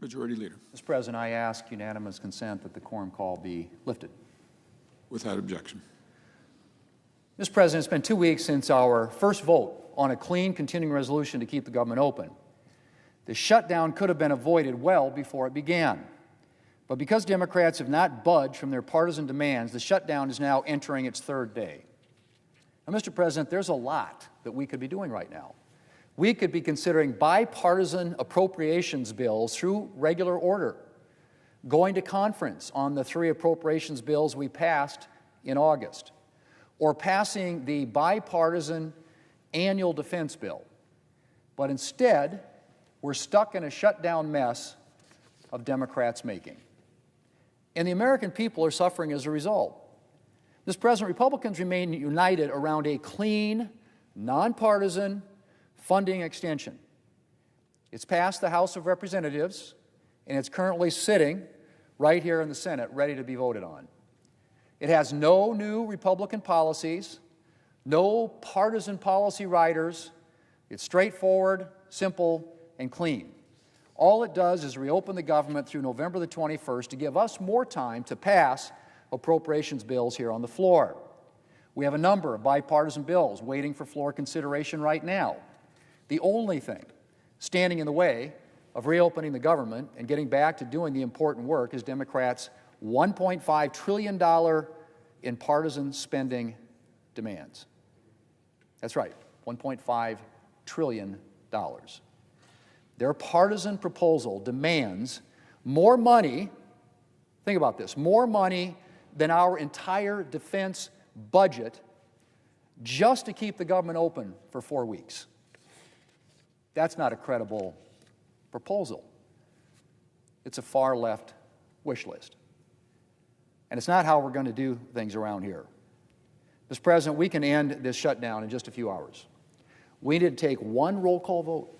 Majority Leader. Mr. President, I ask unanimous consent that the quorum call be lifted. Without objection. Mr. President, it's been 2 weeks since our first vote on a clean continuing resolution to keep the government open. The shutdown could have been avoided well before it began. But because Democrats have not budged from their partisan demands, the shutdown is now entering its third day. Now, Mr. President, there's a lot that we could be doing right now. We could be considering bipartisan appropriations bills through regular order, going to conference on the 3 appropriations bills we passed in August, or passing the bipartisan annual defense bill. But instead, we're stuck in a shutdown mess of Democrats' making. And the American people are suffering as a result. Mr. President, Republicans remain united around a clean, nonpartisan funding extension. It's passed the House of Representatives, and it's currently sitting right here in the Senate, ready to be voted on. It has no new Republican policies, no partisan policy riders. It's straightforward, simple, and clean. All it does is reopen the government through November the 21st to give us more time to pass appropriations bills here on the floor. We have a number of bipartisan bills waiting for floor consideration right now. The only thing standing in the way of reopening the government and getting back to doing the important work is Democrats' $1.5 trillion in partisan spending demands. That's right, $1.5 trillion. Their partisan proposal demands more money, think about this, more money than our entire defense budget just to keep the government open for 4 weeks. That's not a credible proposal. It's a far-left wish list. And it's not how we're going to do things around here. Mr. President, we can end this shutdown in just a few hours. We need to take one roll call vote,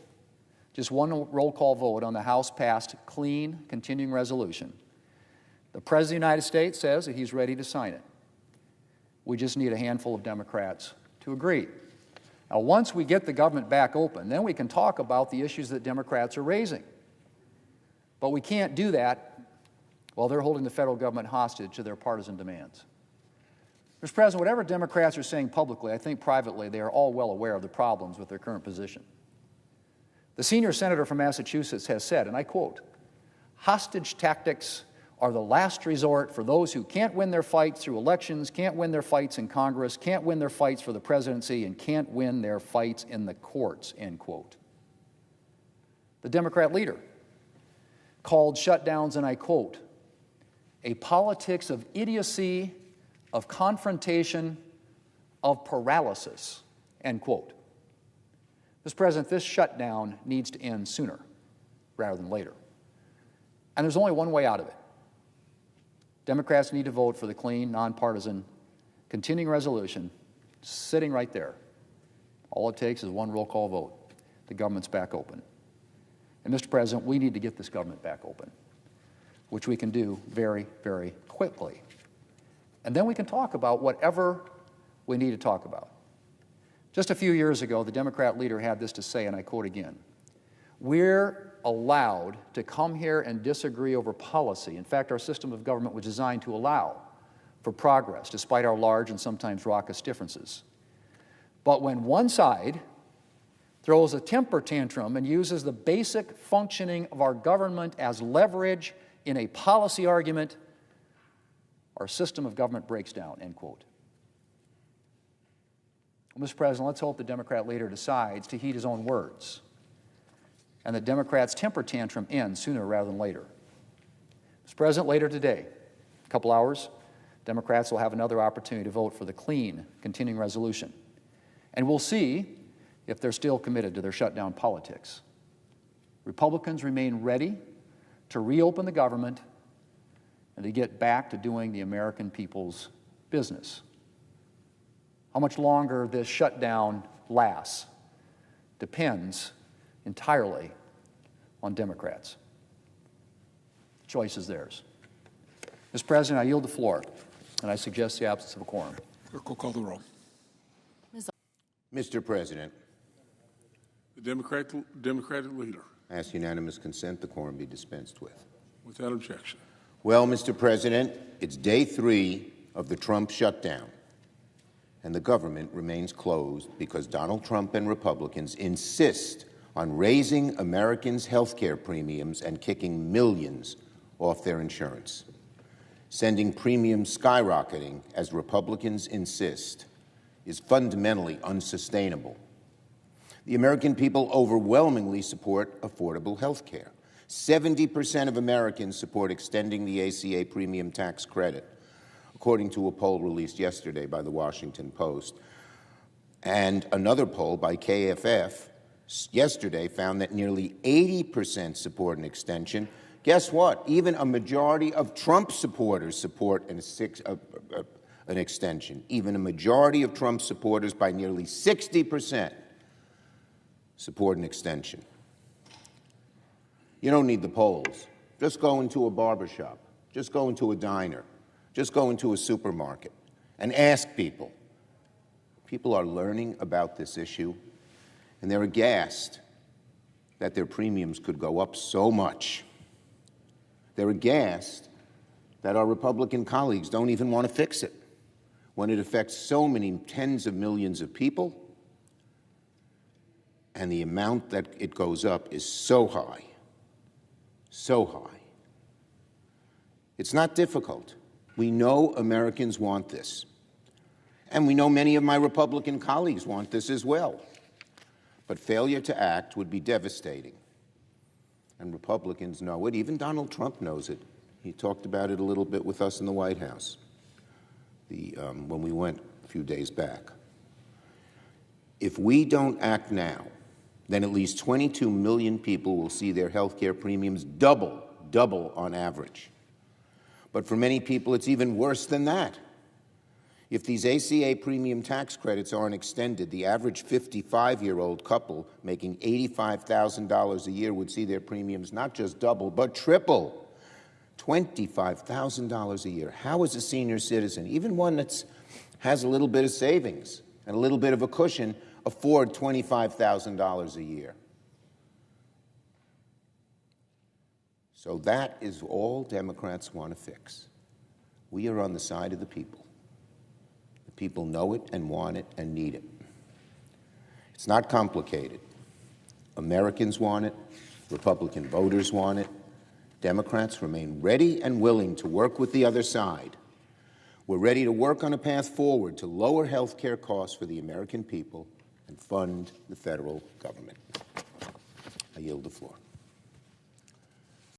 just one roll call vote on the House-passed clean continuing resolution. The President of the United States says that he's ready to sign it. We just need a handful of Democrats to agree. Now, once we get the government back open, then we can talk about the issues that Democrats are raising. But we can't do that while they're holding the federal government hostage to their partisan demands. Mr. President, whatever Democrats are saying publicly, I think privately they are all well aware of the problems with their current position. The senior senator from Massachusetts has said, and I quote, "Hostage tactics are the last resort for those who can't win their fights through elections, can't win their fights in Congress, can't win their fights for the presidency, and can't win their fights in the courts," end quote. The Democrat leader called shutdowns, and I quote, "a politics of idiocy, of confrontation, of paralysis," end quote. Mr. President, this shutdown needs to end sooner rather than later. And there's only one way out of it. Democrats need to vote for the clean, nonpartisan, continuing resolution sitting right there. All it takes is one roll call vote. The government's back open. And Mr. President, we need to get this government back open, which we can do very, very quickly. And then we can talk about whatever we need to talk about. Just a few years ago, the Democrat leader had this to say, and I quote again, "We're allowed to come here and disagree over policy. In fact, our system of government was designed to allow for progress, despite our large and sometimes raucous differences. But when one side throws a temper tantrum and uses the basic functioning of our government as leverage in a policy argument, our system of government breaks down," end quote. Well, Mr. President, let's hope the Democrat leader decides to heed his own words and the Democrats' temper tantrum ends sooner rather than later. Mr. President, later today, a couple hours, Democrats will have another opportunity to vote for the clean continuing resolution. And we'll see if they're still committed to their shutdown politics. Republicans remain ready to reopen the government and to get back to doing the American people's business. How much longer this shutdown lasts depends entirely on Democrats. The choice is theirs. Mr. President, I yield the floor, and I suggest the absence of a quorum. Clerk will call the roll. Mr. President. The Democratic leader. I ask unanimous consent the quorum be dispensed with. Without objection. Well, Mr. President, it's day 3 of the Trump shutdown, and the government remains closed because Donald Trump and Republicans insist on raising Americans' health care premiums and kicking millions off their insurance. Sending premiums skyrocketing, as Republicans insist, is fundamentally unsustainable. The American people overwhelmingly support affordable health care. 70% of Americans support extending the ACA premium tax credit, according to a poll released yesterday by the Washington Post. And another poll by KFF yesterday found that nearly 80% support an extension. Guess what? Even a majority of Trump supporters support an extension. Even a majority of Trump supporters, by nearly 60%, support an extension. You don't need the polls. Just go into a barbershop. Just go into a diner. Just go into a supermarket and ask people. People are learning about this issue, and they're aghast that their premiums could go up so much. They're aghast that our Republican colleagues don't even want to fix it when it affects so many tens of millions of people, and the amount that it goes up is so high, so high. It's not difficult. We know Americans want this, and we know many of my Republican colleagues want this as well. But failure to act would be devastating. And Republicans know it. Even Donald Trump knows it. He talked about it a little bit with us in the White House when we went a few days back. If we don't act now, then at least 22 million people will see their health care premiums double on average. But for many people, it's even worse than that. If these ACA premium tax credits aren't extended, the average 55-year-old couple making $85,000 a year would see their premiums not just double, but triple. $25,000 a year. How is a senior citizen, even one that has a little bit of savings and a little bit of a cushion, afford $25,000 a year? So that is all Democrats want to fix. We are on the side of the people. The people know it and want it and need it. It's not complicated. Americans want it. Republican voters want it. Democrats remain ready and willing to work with the other side. We're ready to work on a path forward to lower health care costs for the American people and fund the federal government. I yield the floor.